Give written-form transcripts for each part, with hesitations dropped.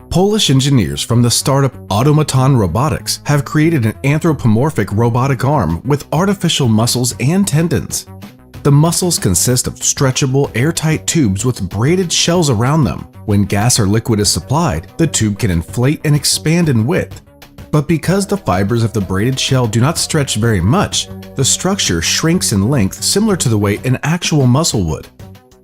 Polish engineers from the startup Automaton Robotics have created an anthropomorphic robotic arm with artificial muscles and tendons. The muscles consist of stretchable, airtight tubes with braided shells around them. When gas or liquid is supplied, the tube can inflate and expand in width. But because the fibers of the braided shell do not stretch very much, the structure shrinks in length similar to the way an actual muscle would.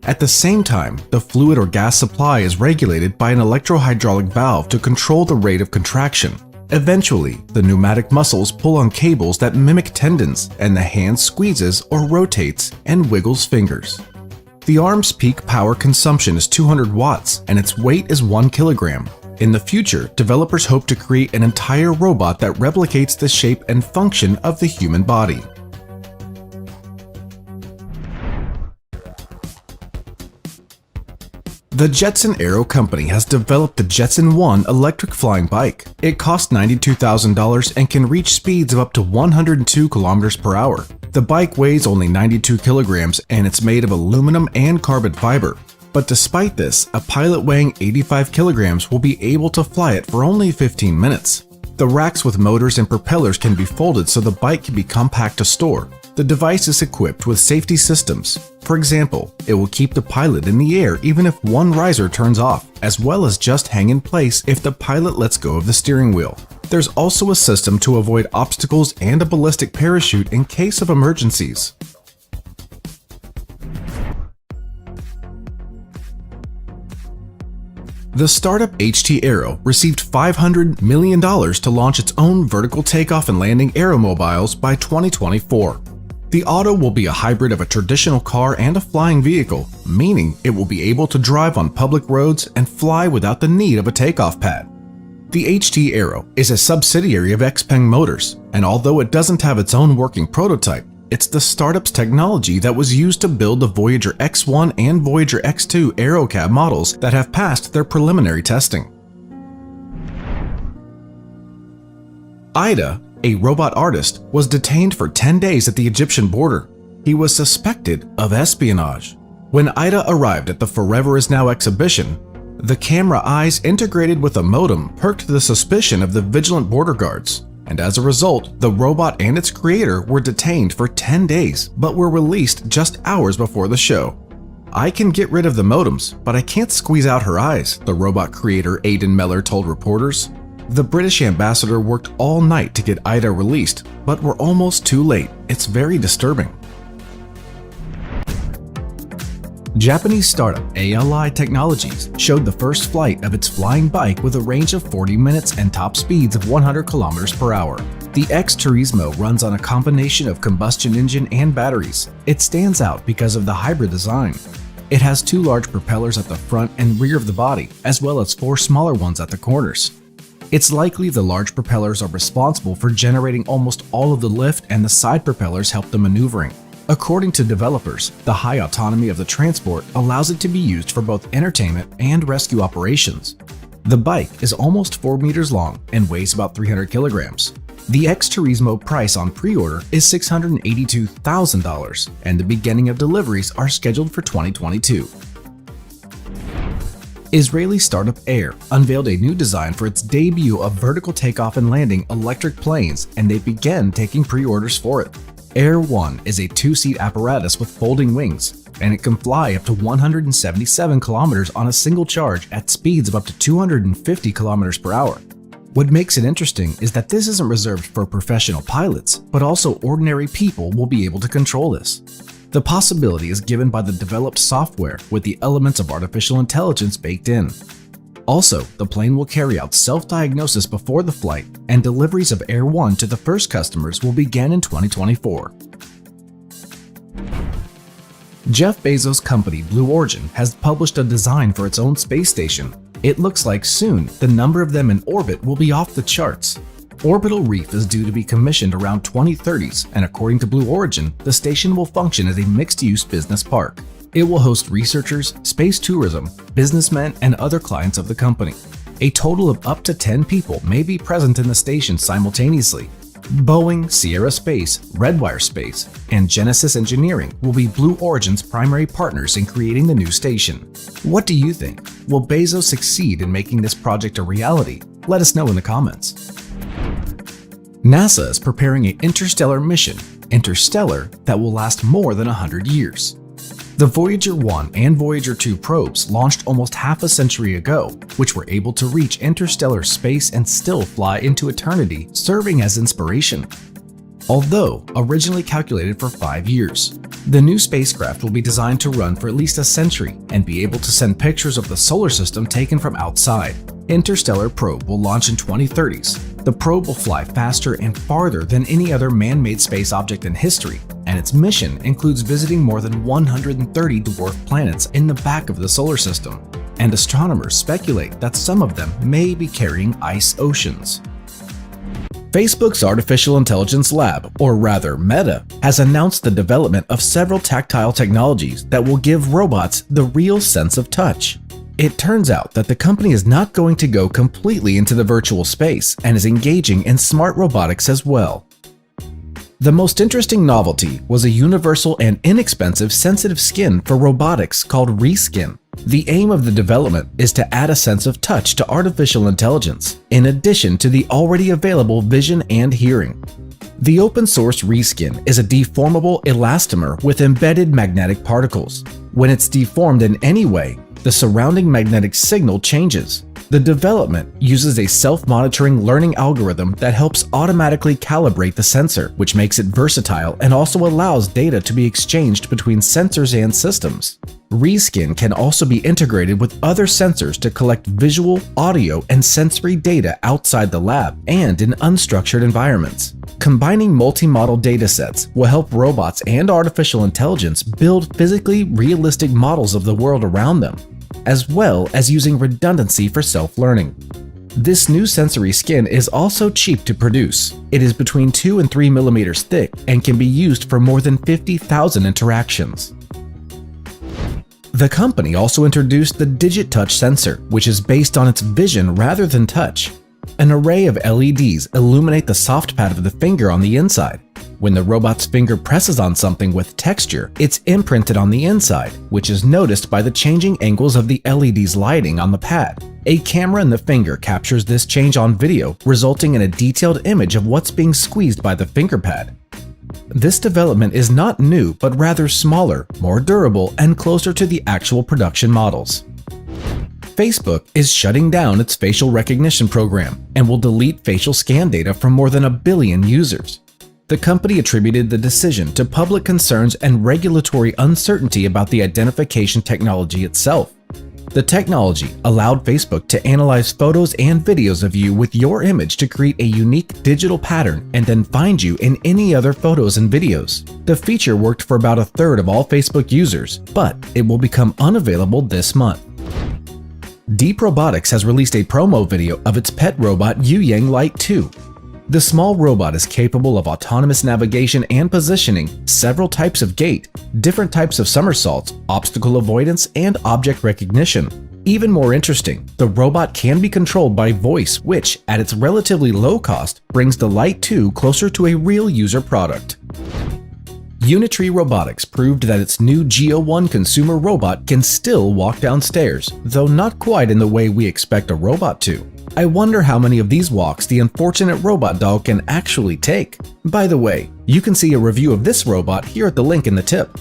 At the same time, the fluid or gas supply is regulated by an electrohydraulic valve to control the rate of contraction. Eventually, the pneumatic muscles pull on cables that mimic tendons, and the hand squeezes or rotates and wiggles fingers. The arm's peak power consumption is 200 watts, and its weight is 1 kilogram. In the future, developers hope to create an entire robot that replicates the shape and function of the human body. The Jetson Aero company has developed the Jetson 1 electric flying bike. It costs $92,000 and can reach speeds of up to 102 kilometers per hour. The bike weighs only 92 kilograms and it's made of aluminum and carbon fiber. But despite this, a pilot weighing 85 kilograms will be able to fly it for only 15 minutes. The racks with motors and propellers can be folded so the bike can be compact to store. The device is equipped with safety systems. For example, it will keep the pilot in the air even if one riser turns off, as well as just hang in place if the pilot lets go of the steering wheel. There's also a system to avoid obstacles and a ballistic parachute in case of emergencies. The startup HT Aero received $500 million to launch its own vertical takeoff and landing aeromobiles by 2024. The Auto will be a hybrid of a traditional car and a flying vehicle, meaning it will be able to drive on public roads and fly without the need of a takeoff pad. The HT Aero is a subsidiary of XPeng Motors, and although it doesn't have its own working prototype, it's the startup's technology that was used to build the Voyager X1 and Voyager X2 Aerocab models that have passed their preliminary testing. Ida, a robot artist, was detained for 10 days at the Egyptian border. He was suspected of espionage. When Ida arrived at the Forever Is Now exhibition, the camera eyes integrated with a modem perked the suspicion of the vigilant border guards, and as a result, the robot and its creator were detained for 10 days, but were released just hours before the show. "I can get rid of the modems, but I can't squeeze out her eyes," the robot creator Aidan Meller told reporters. The British ambassador worked all night to get Ida released, but we're almost too late. It's very disturbing. Japanese startup ALI Technologies showed the first flight of its flying bike with a range of 40 minutes and top speeds of 100 kilometers per hour. The X-Turismo runs on a combination of combustion engine and batteries. It stands out because of the hybrid design. It has 2 large propellers at the front and rear of the body, as well as 4 smaller ones at the corners. It's likely the large propellers are responsible for generating almost all of the lift, and the side propellers help the maneuvering. According to developers, the high autonomy of the transport allows it to be used for both entertainment and rescue operations. The bike is almost 4 meters long and weighs about 300 kilograms. The X-Turismo price on pre-order is $682,000, and the beginning of deliveries are scheduled for 2022. Israeli startup Air unveiled a new design for its debut of vertical takeoff and landing electric planes, and they began taking pre-orders for it. Air 1 is a 2-seat apparatus with folding wings, and it can fly up to 177 kilometers on a single charge at speeds of up to 250 kilometers per hour. What makes it interesting is that this isn't reserved for professional pilots, but also ordinary people will be able to control this. The possibility is given by the developed software with the elements of artificial intelligence baked in. Also, the plane will carry out self-diagnosis before the flight, and deliveries of Air 1 to the first customers will begin in 2024. Jeff Bezos' company Blue Origin has published a design for its own space station. It looks like soon the number of them in orbit will be off the charts. Orbital Reef is due to be commissioned around 2030s, and according to Blue Origin, the station will function as a mixed-use business park. It will host researchers, space tourism, businessmen, and other clients of the company. A total of up to 10 people may be present in the station simultaneously. Boeing, Sierra Space, Redwire Space, and Genesis Engineering will be Blue Origin's primary partners in creating the new station. What do you think? Will Bezos succeed in making this project a reality? Let us know in the comments. NASA is preparing an interstellar mission, Interstellar, that will last more than 100 years. The Voyager 1 and Voyager 2 probes launched almost half a century ago, which were able to reach interstellar space and still fly into eternity, serving as inspiration. Although originally calculated for 5 years, the new spacecraft will be designed to run for at least a century and be able to send pictures of the solar system taken from outside. Interstellar probe will launch in 2030s. The probe will fly faster and farther than any other man-made space object in history, and its mission includes visiting more than 130 dwarf planets in the back of the solar system, and astronomers speculate that some of them may be carrying ice oceans. Facebook's Artificial Intelligence Lab, or rather Meta, has announced the development of several tactile technologies that will give robots the real sense of touch. It turns out that the company is not going to go completely into the virtual space and is engaging in smart robotics as well. The most interesting novelty was a universal and inexpensive sensitive skin for robotics called Reskin. The aim of the development is to add a sense of touch to artificial intelligence, in addition to the already available vision and hearing. The open-source Reskin is a deformable elastomer with embedded magnetic particles. When it's deformed in any way, the surrounding magnetic signal changes. The development uses a self-monitoring learning algorithm that helps automatically calibrate the sensor, which makes it versatile and also allows data to be exchanged between sensors and systems. Reskin can also be integrated with other sensors to collect visual, audio, and sensory data outside the lab and in unstructured environments. Combining multi-model datasets will help robots and artificial intelligence build physically realistic models of the world around them, as well as using redundancy for self-learning. This new sensory skin is also cheap to produce. It is between 2 and 3 millimeters thick and can be used for more than 50,000 interactions. The company also introduced the Digit Touch sensor, which is based on its vision rather than touch. An array of LEDs illuminate the soft pad of the finger on the inside. When the robot's finger presses on something with texture, it's imprinted on the inside, which is noticed by the changing angles of the LED's lighting on the pad. A camera in the finger captures this change on video, resulting in a detailed image of what's being squeezed by the finger pad. This development is not new, but rather smaller, more durable, and closer to the actual production models. Facebook is shutting down its facial recognition program and will delete facial scan data from more than 1 billion users. The company attributed the decision to public concerns and regulatory uncertainty about the identification technology itself. The technology allowed Facebook to analyze photos and videos of you with your image to create a unique digital pattern and then find you in any other photos and videos. The feature worked for about 1/3 of all Facebook users, but it will become unavailable this month. Deep Robotics has released a promo video of its pet robot Yuyang Lite 2. The small robot is capable of autonomous navigation and positioning, several types of gait, different types of somersaults, obstacle avoidance, and object recognition. Even more interesting, the robot can be controlled by voice, which, at its relatively low cost, brings the Lite 2 closer to a real user product. Unitree Robotics proved that its new Geo 1 consumer robot can still walk downstairs, though not quite in the way we expect a robot to. I wonder how many of these walks the unfortunate robot dog can actually take. By the way, you can see a review of this robot here at the link in the tip.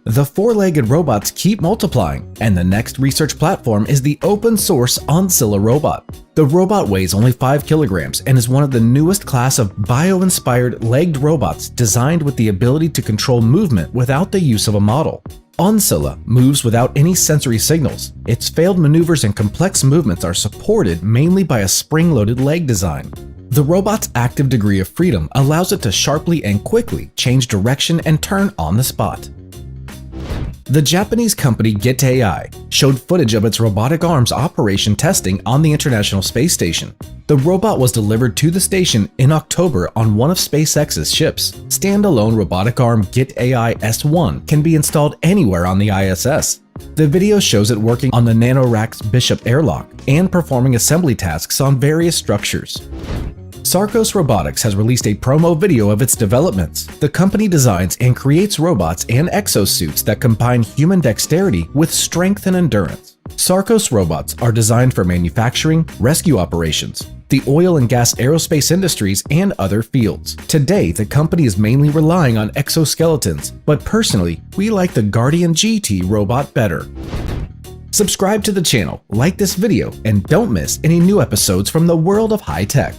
The four-legged robots keep multiplying, and the next research platform is the open-source Oncilla robot. The robot weighs only 5 kilograms and is one of the newest class of bio-inspired legged robots designed with the ability to control movement without the use of a model. Oncilla moves without any sensory signals. Its failed maneuvers and complex movements are supported mainly by a spring-loaded leg design. The robot's active degree of freedom allows it to sharply and quickly change direction and turn on the spot. The Japanese company Git AI showed footage of its robotic arms operation testing on the International Space Station. The robot was delivered to the station in October on one of SpaceX's ships. Standalone robotic arm Git AI S1 can be installed anywhere on the ISS. The video shows it working on the NanoRacks Bishop airlock and performing assembly tasks on various structures. Sarcos Robotics has released a promo video of its developments. The company designs and creates robots and exosuits that combine human dexterity with strength and endurance. Sarcos robots are designed for manufacturing, rescue operations, the oil and gas aerospace industries, and other fields. Today, the company is mainly relying on exoskeletons, but personally, we like the Guardian GT robot better. Subscribe to the channel, like this video, and don't miss any new episodes from the world of high tech.